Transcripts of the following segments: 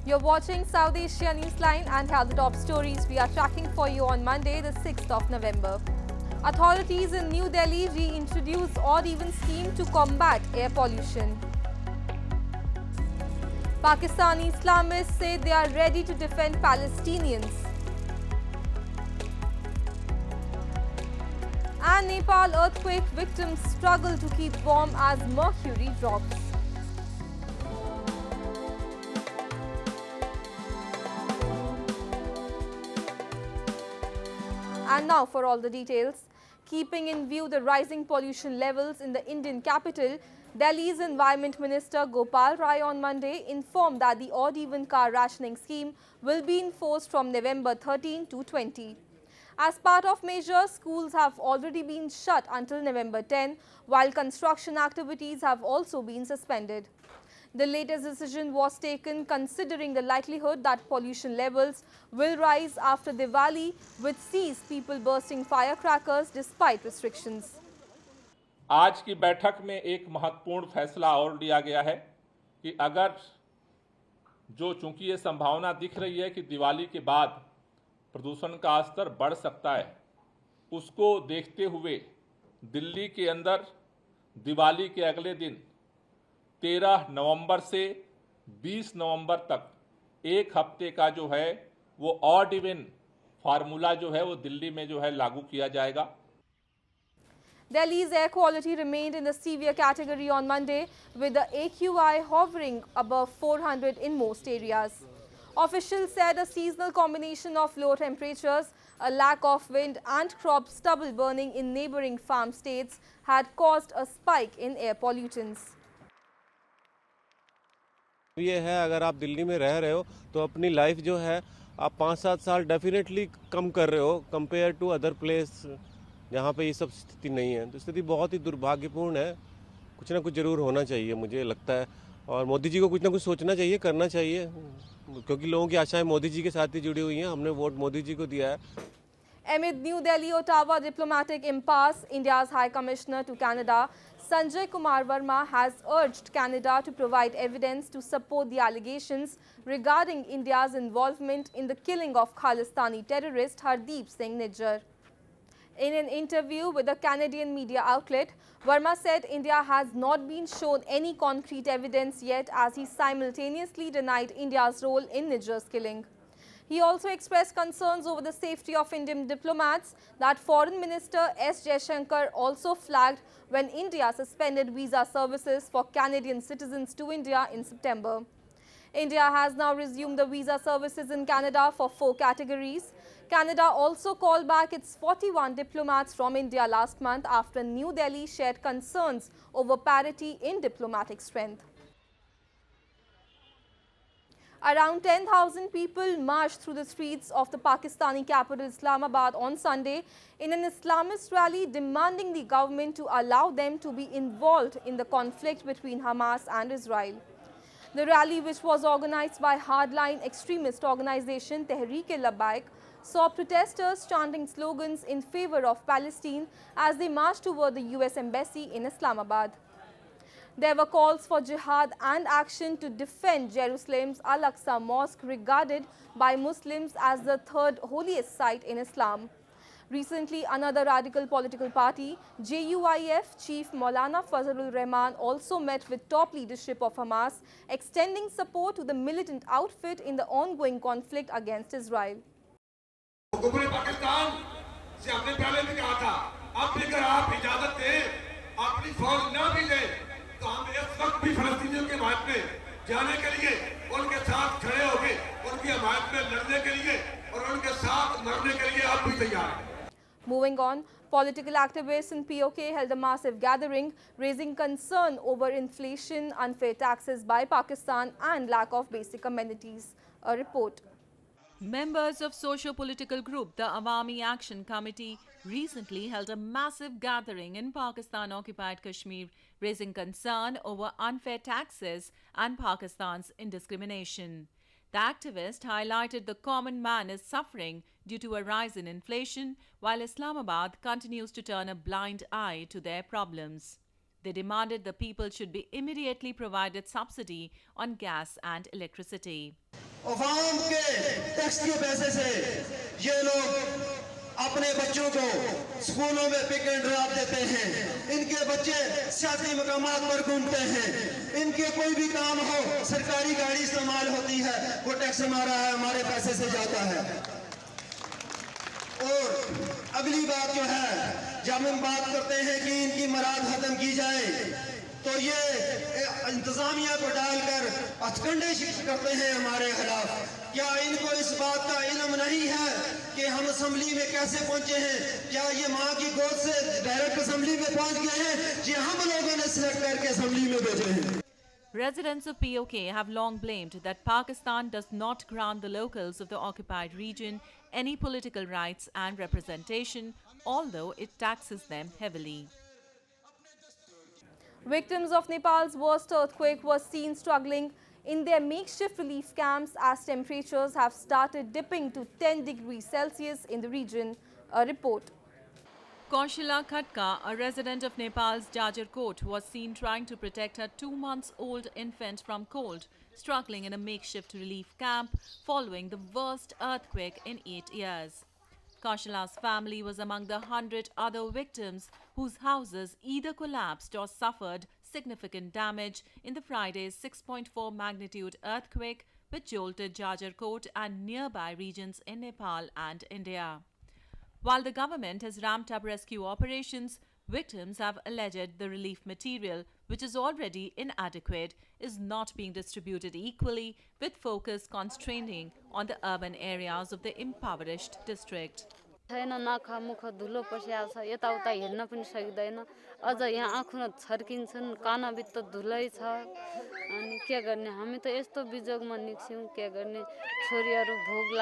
You're watching South Asia Newsline and here are the top stories we are tracking for you on Monday, the 6th of November. Authorities in New Delhi reintroduce odd-even scheme to combat air pollution. Pakistani Islamists say they are ready to defend Palestinians. And Nepal earthquake victims struggle to keep warm as mercury drops. And now for all the details. Keeping in view the rising pollution levels in the Indian capital, Delhi's Environment Minister Gopal Rai on Monday informed that the odd-even car rationing scheme will be enforced from November 13 to 20. As part of measures, schools have already been shut until November 10, while construction activities have also been suspended. The latest decision was taken considering the likelihood that pollution levels will rise after Diwali, which sees people bursting firecrackers despite restrictions. आज की बैठक में एक महत्वपूर्ण फैसला और लिया गया है कि अगर चूंकि ये संभावना दिख रही है कि दिवाली के बाद प्रदूषण का स्तर बढ़ सकता है, उसको देखते हुए दिल्ली के अंदर दिवाली के अगले दिन 13 नवंबर से 20 नवंबर तक एक हफ्ते का वो ऑड इवन फार्मूला वो दिल्ली में लागू किया जाएगा. Delhi's air quality remained in the severe category on Monday, with the AQI hovering above 400 in most areas. Officials said a seasonal combination of low temperatures, a lack of wind and crop stubble burning in neighboring farm states had caused a spike in air pollutants. ये है, अगर आप दिल्ली में रह रहे हो तो अपनी लाइफ आप 5-7 साल डेफिनेटली कम कर रहे हो कंपेयर टू अदर प्लेस जहाँ पे ये सब स्थिति नहीं है. तो स्थिति बहुत ही दुर्भाग्यपूर्ण है. कुछ ना कुछ जरूर होना चाहिए मुझे लगता है, और मोदी जी को कुछ ना कुछ सोचना चाहिए, करना चाहिए, क्योंकि लोगों की आशाएं मोदी जी के साथ ही जुड़ी हुई हैं. हमने वोट मोदी जी को दिया है. Amid New Delhi-Ottawa diplomatic impasse, India's High Commissioner to Canada, Sanjay Kumar Verma, has urged Canada to provide evidence to support the allegations regarding India's involvement in the killing of Khalistani terrorist Hardeep Singh Nijjar. In an interview with a Canadian media outlet, Verma said India has not been shown any concrete evidence yet, as he simultaneously denied India's role in Nijjar's killing. He also expressed concerns over the safety of Indian diplomats that Foreign Minister S. Jaishankar also flagged when India suspended visa services for Canadian citizens to India in September. India has now resumed the visa services in Canada for 4 categories. Canada also called back its 41 diplomats from India last month after New Delhi shared concerns over parity in diplomatic strength. Around 10,000 people marched through the streets of the Pakistani capital Islamabad on Sunday in an Islamist rally demanding the government to allow them to be involved in the conflict between Hamas and Israel. The rally, which was organized by hardline extremist organization Tehrik-e-Labaik, saw protesters chanting slogans in favor of Palestine as they marched toward the US Embassy in Islamabad. There were calls for jihad and action to defend Jerusalem's Al-Aqsa Mosque, regarded by Muslims as the third holiest site in Islam. Recently, another radical political party, JUIF Chief Maulana Fazlur Rahman, also met with top leadership of Hamas, extending support to the militant outfit in the ongoing conflict against Israel. तो हम इस वक्त भी फलस्तीनियों के हिमायत में जाने के लिए, उनके साथ खड़े होकर उनकी हिमायत में लड़ने के लिए और उनके साथ मरने के लिए आप भी तैयार हैं. Moving on, political activists in POK held a massive gathering raising concern over inflation, unfair taxes by Pakistan and lack of basic amenities. A report. Members of socio-political group the Awami Action Committee recently held a massive gathering in Pakistan-occupied Kashmir, raising concern over unfair taxes and Pakistan's indiscrimination. The activist highlighted the common man is suffering due to a rise in inflation, while Islamabad continues to turn a blind eye to their problems. They demanded the people should be immediately provided subsidy on gas and electricity. अवाम के tax के पैसे से ये लोग अपने बच्चों को स्कूलों में पिक एंड ड्रॉप देते हैं। इनके बच्चे सियासी मकामात पर घूमते हैं। इनके कोई भी काम हो, सरकारी गाड़ी इस्तेमाल होती है, वो टैक्स हमारा है, हमारे पैसे से जाता है। और अगली बात जो है, जब हम बात करते हैं कि इनकी मराद खत्म की जाए, तो ये इंतजामिया को डालकर हथकंडे करते हैं हमारे खिलाफ। क्या इनको इस बात का इल्म नहीं है कि हम असेंबली में कैसे पहुंचे हैं? क्या ये माँ की गोद से डायरेक्ट असेंबली में पहुंच गए हैं, जी हम लोगों ने सिलेक्ट करके असेंबली में भेजे हैं? Residents of POK have long blamed that Pakistan does not grant the locals of the occupied region any political rights and representation, although it taxes them heavily. Victims of Nepal's worst earthquake were seen struggling in their makeshift relief camps as temperatures have started dipping to 10 degrees Celsius in the region, a report. Kaushila Khatka, a resident of Nepal's Jaishankar, was seen trying to protect her 2-month-old infant from cold, struggling in a makeshift relief camp following the worst earthquake in 8 years. Kaushila's family was among the 100 other victims whose houses either collapsed or suffered significant damage in the Friday's 6.4 magnitude earthquake, which jolted Jaishankar and nearby regions in Nepal and India. While the government has ramped up rescue operations, victims have alleged the relief material, which is already inadequate, is not being distributed equally, with focus concentrating on the urban areas of the impoverished district. छैन नाखा मुख धुलो पस्याछ यताउता हेर्न पनि सकिदैन अझ यहाँ आँखुन छर्किन्छन् कानभित्र धुलै छ अनि के गर्ने हामी त यस्तो बिजोगमा निक्स्यौं के गर्ने छोरीहरु भोग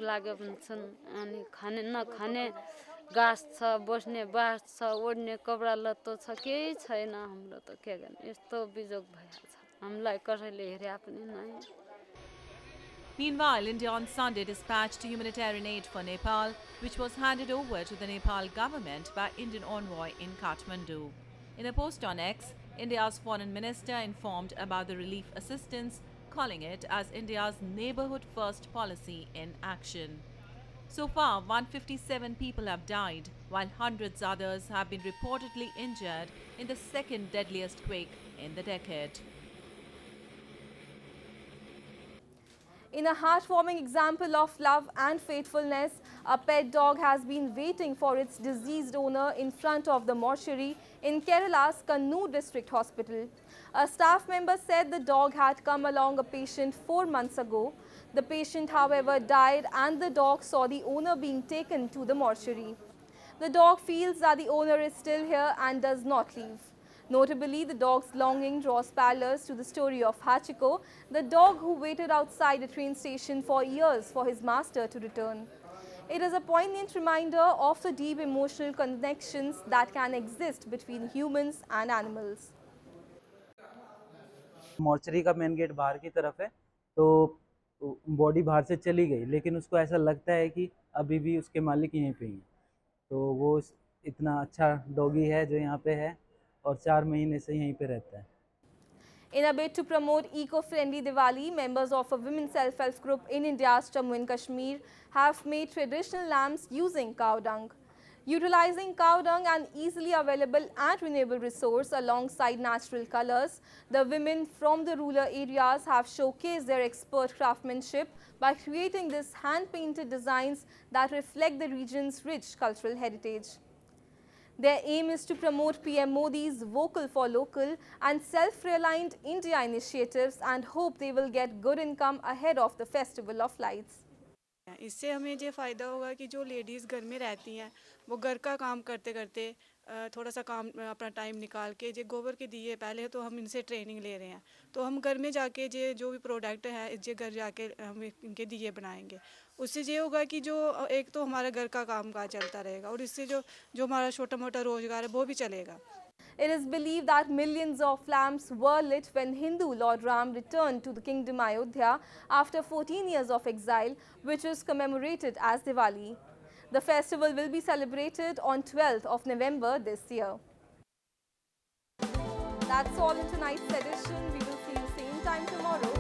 लाग्यो भन्छन् अनि खाने नखाने गास छ बस्ने बास छ ओड्ने कपडा लत्तो छ केही छैन हाम्रो त के गर्ने यस्तो बिजोग भइहाल्छ हामीलाई कसैले हेर्या पनि नै. Meanwhile, India on Sunday dispatched humanitarian aid for Nepal, which was handed over to the Nepal government by Indian envoy in Kathmandu. In a post on X, India's foreign minister informed about the relief assistance, calling it as India's neighbourhood first policy in action. So far, 157 people have died, while hundreds others have been reportedly injured in the second deadliest quake in the decade. In a heartwarming example of love and faithfulness, a pet dog has been waiting for its deceased owner in front of the mortuary in Kerala's Kannur district hospital. A staff member said the dog had come along a patient 4 months ago. The patient, however, died and the dog saw the owner being taken to the mortuary. The dog feels that the owner is still here and does not leave. Notably, the dog's longing draws parallels to the story of Hachiko, the dog who waited outside a train station for years for his master to return. It is a poignant reminder of the deep emotional connections that can exist between humans and animals. Mortuary का main gate बाहर की तरफ है, तो body बाहर से चली गई, लेकिन उसको ऐसा लगता है कि अभी भी उसके मालिक यहीं पे हैं. तो वो इतना अच्छा डॉगी है जो यहाँ पे है और 4 महीने से यहीं पे रहता है. In a bid to promote eco-friendly Diwali, members of a women's self-help group in India's Jammu and Kashmir have made traditional lamps using cow dung. Utilizing cow dung, an easily available and renewable resource alongside natural colors, the women from the rural areas have showcased their expert craftsmanship by creating these hand-painted designs that reflect the region's rich cultural heritage. Their aim is to promote PM Modi's Vocal for Local and self-reliant India initiatives and hope they will get good income ahead of the Festival of Lights. इससे हमें ये फ़ायदा होगा कि जो ladies घर में रहती हैं वो घर का काम करते करते थोड़ा सा काम अपना टाइम निकाल के जे गोबर के दिए पहले तो हम इनसे ट्रेनिंग ले रहे हैं, तो हम घर में जाके जो भी प्रोडक्ट है जे घर जाके हम इनके दिए बनाएंगे. उससे ये होगा कि जो एक तो हमारा घर का काम काज चलता रहेगा और इससे जो हमारा छोटा मोटा रोजगार है वो भी चलेगा. It is believed that millions of lamps were lit when Hindu Lord Ram returned to the kingdom Ayodhya after 14 years of exile, which is commemorated as Diwali. The festival will be celebrated on 12th of November this year. That's all in tonight's edition. We will see you same time tomorrow.